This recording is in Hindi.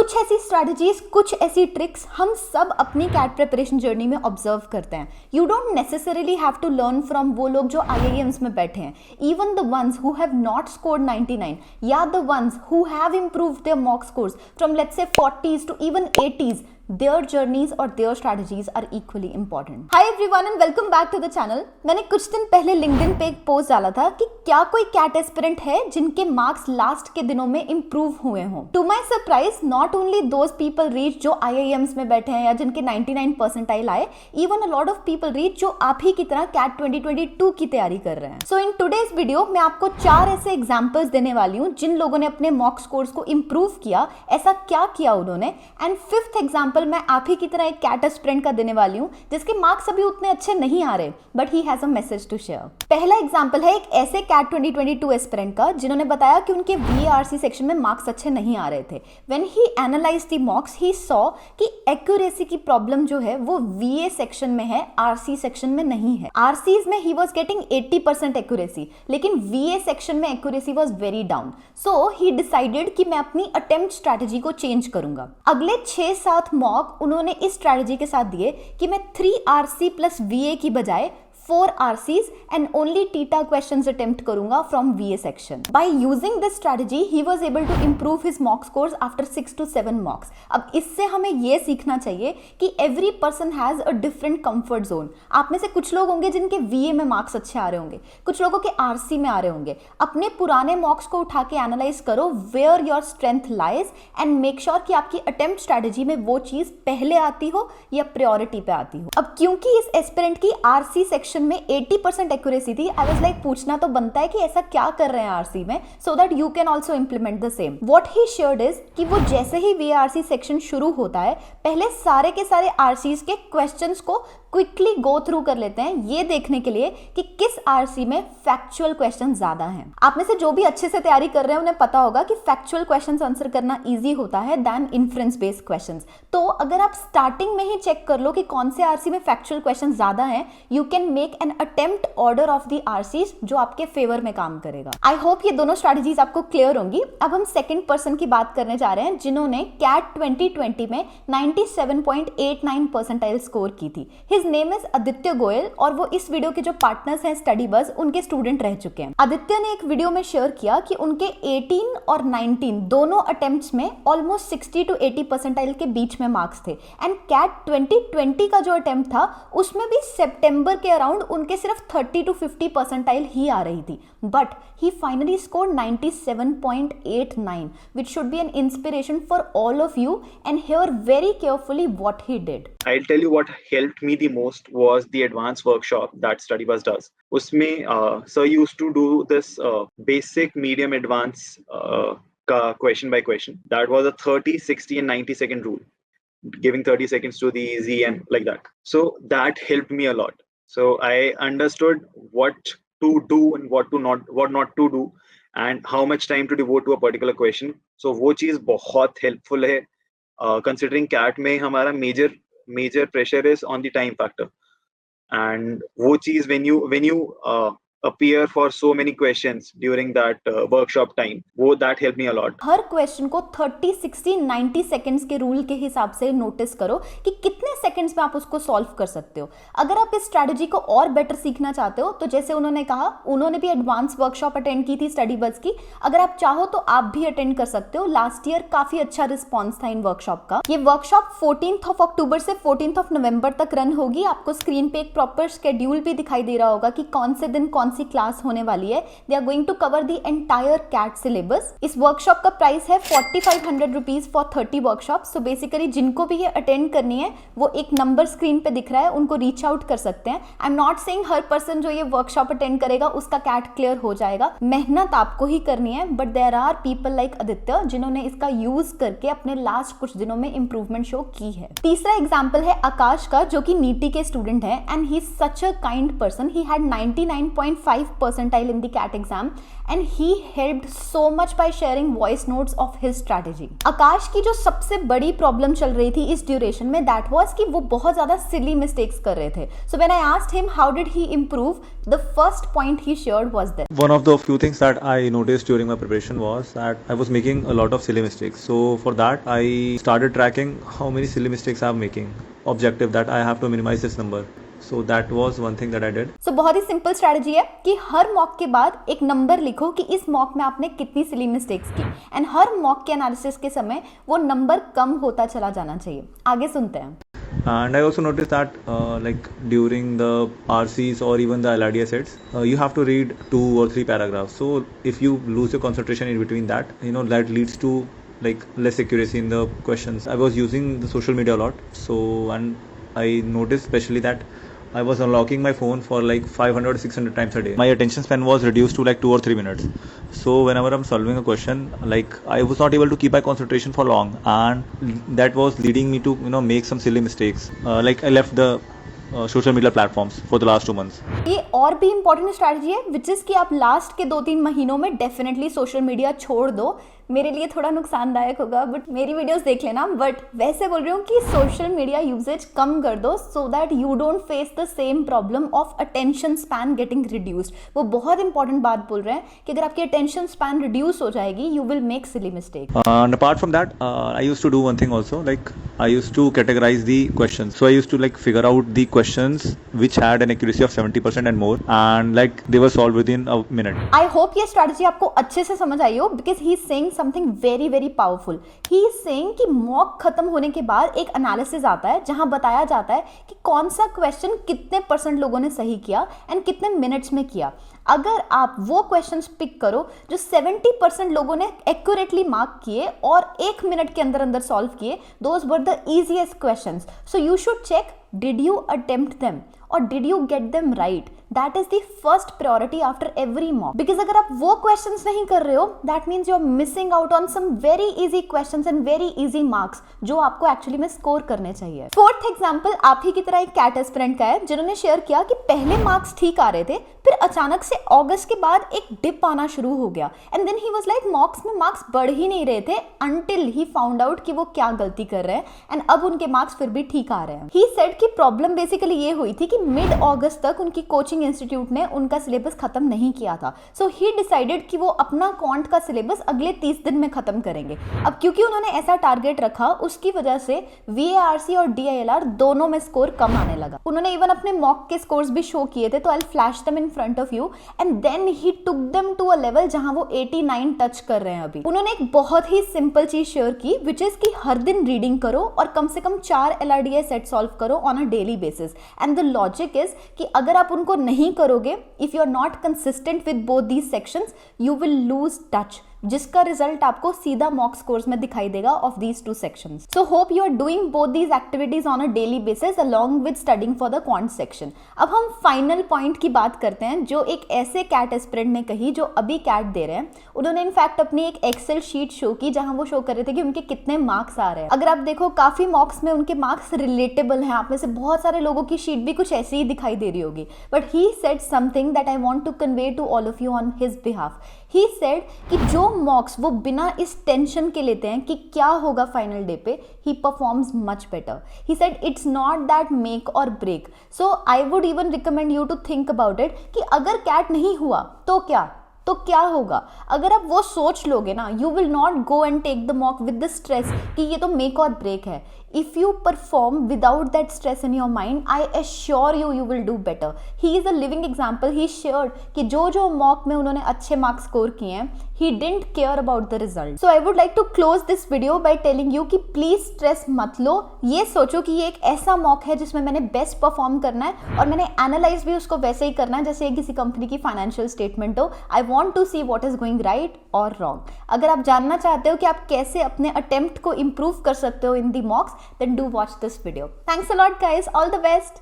कुछ ऐसी स्ट्रैटेजीज, कुछ ऐसी ट्रिक्स हम सब अपनी कैट प्रिपरेशन जर्नी में ऑब्जर्व करते हैं. You don't necessarily have to learn from वो लोग जो IIMs में बैठे हैं. Even the ones who have not scored 99 या the ones who have improved their mock scores from let's say 40s to even 80s, their journeys or their strategies are equally important. Hi everyone and welcome back to the channel. मैंने कुछ दिन पहले LinkedIn पे एक पोस्ट डाला था कि क्या कोई कैट एस्पिरेंट है जिनके मार्क्स लास्ट के दिनों में इम्प्रूव हुए हों. To my surprise not only those people reach जो IIMs में बैठे हैं या जिनके 99 परसेंटाइल आए, even a lot of people reach जो आप ही की तरह कैट 2022 की तैयारी कर रहे हैं. सो इन टूडेज वीडियो मैं आपको 4 ऐसे एग्जाम्पल्स देने वाली हूँ जिन लोगों ने अपने मॉक स्कोर्स को इम्प्रूव किया, ऐसा क्या किया उन्होंने. एंड फिफ्थ एग्जाम्पल मैं आप ही की तरह एक कैट एस्पिरेंट का देने वाली हूं जिसके मार्क्स अभी उतने अच्छे नहीं आ रहे, but he has a message to share. पहला एग्जांपल है एक ऐसे कैट 2022 एस्पिरेंट का जिन्होंने बताया कि उनके VARC सेक्शन में मार्क्स अच्छे नहीं आ रहे थे. When he analysed the मॉक्स he saw कि एक्यूरेसी की प्रॉब्लम जो है वो VA सेक्शन में है, RC सेक्शन में नहीं है. RCs में ही वाज गेटिंग 80% एक्यूरेसी, लेकिन VA सेक्शन में accuracy was very down. So he decided कि मैं अपनी अटेम्प्ट स्ट्रैटेजी को चेंज करूंगा. अगले 6-7 मॉक उन्होंने इस स्ट्रैटेजी के साथ दिए कि मैं 3 RC प्लस VA की बजाय 4 RCs and only TETA questions attempt करूंगा from VA section. By using this strategy, he was able to improve his mock scores after 6 to 7 mocks. अब इससे हमें ये सीखना चाहिए कि every person has a different comfort zone. आप में से कुछ लोग होंगे जिनके VA में मार्क्स अच्छे आ रहे होंगे, कुछ लोगों के RC में आ रहे होंगे. अपने पुराने मॉक्स को उठा के एनालाइज करो where your strength lies and make sure कि आपकी attempt strategy में वो चीज पहले आती हो या priority पे आती हो. अब क्योंकि इस एस्पिरेंट की RC सेक्शन में 80% एक्यूरेसी थी, आई वाज लाइक पूछना तो बनता है कि ऐसा क्या कर रहे हैं आरसी में so that you can also implement the same. What he shared is कि वो जैसे ही VARC सेक्शन शुरू होता है पहले सारे के सारे RCs के क्वेश्चंस को क्विकली गो थ्रू कर लेते हैं, ये देखने के लिए कि किस RC में फैक्चुअल क्वेश्चन ज्यादा हैं. आप में से जो भी अच्छे से तैयारी कर रहे हैं उन्हें पता होगा कि फैक्चुअल क्वेश्चंस आंसर करना इजी होता है देन इन्फ्रेंस बेस्ड क्वेश्चंस. तो अगर आप स्टार्टिंग में ही चेक कर लो कि कौन से RC में फैक्चुअल क्वेश्चन ज्यादा हैं, you can make an attempt order of the RCs जो आपके फेवर में काम करेगा. आई होप ये दोनों स्ट्रैटेजीज आपको क्लियर होंगी. अब हम सेकंड पर्सन की बात करने जा रहे हैं जिन्होंने कैट 2020 में 97.89 परसेंटाइल स्कोर की थी. His name is Aditya Goyal और वो इस वीडियो के जो पार्टनर्स हैं स्टडी बज़ उनके स्टूडेंट रह चुके हैं. आदित्य ने एक वीडियो में शेयर किया कि उनके 18 और 19 दोनों अटेम्प्ट्स में ऑलमोस्ट 60 to 80 परसेंटाइल के बीच में मार्क्स थे. एंड कैट 2020 का जो अटेम्प्ट था उसमें भी सितंबर के अराउंड उनके सिर्फ 30 to 50 परसेंटाइल ही आ रही थी. But he finally scored 97.89, which should be an inspiration for all of you, and hear very carefully what he did. I'll tell you what helped me the most was the advanced workshop that StudyBuzz does. Usme sir used to do this basic, medium, advanced question by question. That was a 30, 60 and 90 second rule, giving 30 seconds to the easy and like that. So that helped me a lot. So I understood what to do and what not to do and how much time to devote to a particular question. So वो चीज़ बहुत helpful है. Considering CAT में हमारा major pressure is on the time factor, and वो चीज़ when you appear for so many questions during that workshop time, वो that helped me a lot. Her question को 30, 60, 90 सेकंड्स के रूल के हिसाब से नोटिस करो कि कितने सेकंड्स में आप उसको सॉल्व कर सकते हो. अगर आप इस स्ट्रैटेजी को और बेटर सीखना चाहते हो तो जैसे उन्होंने कहा, उन्होंने भी एडवांस वर्कशॉप अटेंड की थी स्टडी बज़ की. अगर आप चाहो तो आप भी अटेंड कर सकते हो. लास्ट ईयर काफी अच्छा रिस्पॉन्स था इन वर्कशॉप का. ये वर्कशॉप 14th अक्टूबर से 14th नवंबर तक रन होगी. आपको स्क्रीन पे एक प्रॉपर शेड्यूल भी दिखाई दे रहा होगा कि कौन से दिन कौन सी क्लास होने वाली है. They are going to cover the entire CAT syllabus. इस वर्कशॉप का प्राइस है 4500 rupees for 30 workshop. So basically जिनको भी ये अटेंड करनी है वो एक नंबर स्क्रीन पे दिख रहा है, उनको रीच आउट कर सकते हैं. I am not saying her person जो ये वर्कशॉप अटेंड करेगा उसका कैट क्लियर हो जाएगा. मेहनत आपको ही करनी है, but there are people like Aditya जिन्होंने इसका यूज करके अपने लास्ट कुछ दिनों में इंप्रूवमेंट शो की है. तीसरा एग्जाम्पल है आकाश का जो कि नीटी के स्टूडेंट है. And he is such a kind person. He had 99.5 2.5 percentile in the CAT exam, and he helped so much by sharing voice notes of his strategy. आकाश की जो सबसे बड़ी प्रॉब्लम चल रही थी इस ड्यूरेशन में, that was कि वो बहुत ज़्यादा silly mistakes कर रहे थे. So when I asked him how did he improve, the first point he shared was this. One of the few things that I noticed during my preparation was that I was making a lot of silly mistakes. So for that, I started tracking how many silly mistakes I'm making. Objective that I have to minimize this number. So that was one thing that I did. So बहुत ही सिंपल स्ट्रैटेजी है कि हर मॉक के बाद एक नंबर लिखो कि इस मॉक में आपने कितनी सिली मिस्टेक्स की, एंड हर मॉक के एनालिसिस के समय वो नंबर कम होता चला जाना चाहिए. आगे सुनते हैं. And I also noticed that like during the RCs or even the LRDA sets, you have to read 2 or 3 paragraphs. So if you lose your concentration in between that, that leads to like less accuracy in the questions. I was using the social media a lot. So, and I noticed especially that I was unlocking my phone for like 500 or 600 times a day. My attention span was reduced to like 2 or 3 minutes. So whenever I'm solving a question, like I was not able to keep my concentration for long, and that was leading me to make some silly mistakes. Like I left the social media platforms for the last 2 months. ये और भी इम्पोर्टेंट स्ट्रैटेजी है, विच इज़ कि आप लास्ट के 2-3 महीनों में डेफिनेटली सोशल मीडिया छोड़ दो. मेरे लिए थोड़ा नुकसानदायक होगा, बट मेरी वीडियोस देख लेना. बट वैसे बोल रही हूँ कि सोशल मीडिया यूजेज कम कर दो, so that you don't face the same problem of attention span getting reduced. वो बहुत इंपॉर्टेंट बात बोल रहे हैं कि अगर आपकी अटेंशन स्पैन रिड्यूस हो जाएगी, you will make silly mistake. And apart from that, I used to do one thing also, like I used to categorize the questions. So I used to like figure out the questions which had an accuracy of 70% and more, and like they were solved within a minute. I hope ये स्ट्रैटेजी आपको अच्छे से समझ आई हो, because he is saying something very very powerful. He is saying कि मॉक खत्म होने के बाद एक एनालिसिस आता है जहां बताया जाता है कि कौन सा क्वेश्चन कितने % लोगों ने सही किया एंड कितने मिनट्स में किया. अगर आप वो क्वेश्चंस पिक करो जो 70% लोगों ने एक्यूरेटली मार्क किए और 1 मिनट के अंदर अंदर सॉल्व किए, those were the easiest questions. So you should check, did you attempt them और did you get them right. That is the first priority after every mock, because अगर आप वो क्वेश्चंस नहीं कर रहे हो, that means you are missing out on some very easy questions and very easy marks जो आपको एक्चुअली में स्कोर करने चाहिए. फोर्थ एग्जांपल आप ही की तरह एक कैट एस्पिरेंट का है, जिन्होंने शेयर किया कि पहले मार्क्स ठीक आ रहे थे, फिर अचानक से अगस्त के बाद एक डिप आना शुरू हो गया, and then he was like mocks में मार्क्स बढ़ ही नहीं रहे थे अंटिल ही फाउंड आउट कि वो क्या गलती कर रहे हैं, एंड अब उनके मार्क्स फिर भी ठीक आ रहे हैं. ही सेड कि प्रॉब्लम बेसिकली ये हुई थी कि मिड अगस्त तक उनकी कोचिंग इंस्टीट्यूट ने उनका सिलेबस खत्म नहीं किया था. सो ही डिसाइडेड कि वो अपना क्वांट का सिलेबस अगले 30 दिन में खत्म करेंगे. अब क्योंकि उन्होंने ऐसा टारगेट रखा, उसकी वजह से VARC और DILR दोनों में स्कोर कम आने लगा. उन्होंने इवन अपने मॉक के स्कोर्स भी शो किए थे, तो I will flash them in front of you, and then he took them to a level जहां वो 89 टच कर रहे हैं अभी. उन्होंने एक बहुत ही सिंपल चीज शेयर की, विच इज कि हर दिन रीडिंग करो और कम से कम 4 LRDA सेट सॉल्व करो on a daily basis. And the logic is कि अगर आप उनको नहीं करोगे, if you are not consistent with both these sections, you will lose touch, जिसका रिजल्ट आपको सीधा मॉक स्कोर्स में दिखाई देगा of these 2 sections. So hope you are doing both these activities on a daily basis along with studying for the quant section. अब हम फाइनल पॉइंट की बात करते हैं जो एक ऐसे कैट एस्पिरेंट ने कही जो अभी कैट दे रहे हैं. उन्होंने इनफैक्ट अपनी एक एक्सेल शीट शो की जहां वो शो कर रहे थे कि उनके कितने मार्क्स आ रहे हैं. अगर आप देखो काफी मॉक्स में उनके मार्क्स रिलेटेबल हैं. आप में से बहुत सारे लोगों की शीट भी कुछ ऐसी ही दिखाई दे रही होगी, but he said something that I want to convey to all of you on his behalf. He said कि जो मॉक्स वो बिना इस टेंशन के लेते हैं कि क्या होगा फाइनल डे पे, he performs much better. He said it's not that make और break. So I would even recommend you to think about it कि अगर कैट नहीं हुआ तो क्या होगा. अगर आप वो सोच लोगे ना, you will not go and take the mock with the stress कि ये तो मेक और ब्रेक है. If you perform without that stress in your mind, I assure you, you will do better. He is a living example. He shared कि जो मॉक में उन्होंने अच्छे मार्क्स स्कोर किए हैं, he didn't care about the result. So I would like to close this video by telling you कि please stress मत लो. ये सोचो कि ये एक ऐसा मॉक है जिसमें मैंने बेस्ट परफॉर्म करना है और मैंने एनालाइज भी उसको वैसे ही करना है जैसे किसी कंपनी की फाइनेंशियल स्टेटमेंट हो. I want to see what is going right or wrong. अगर आप जानना चाहते हो कि आप कैसे अपने अटेम्प्ट को इम्प्रूव कर सकते हो इन दी मॉक्स, then do watch this video. Thanks a lot guys, all the best.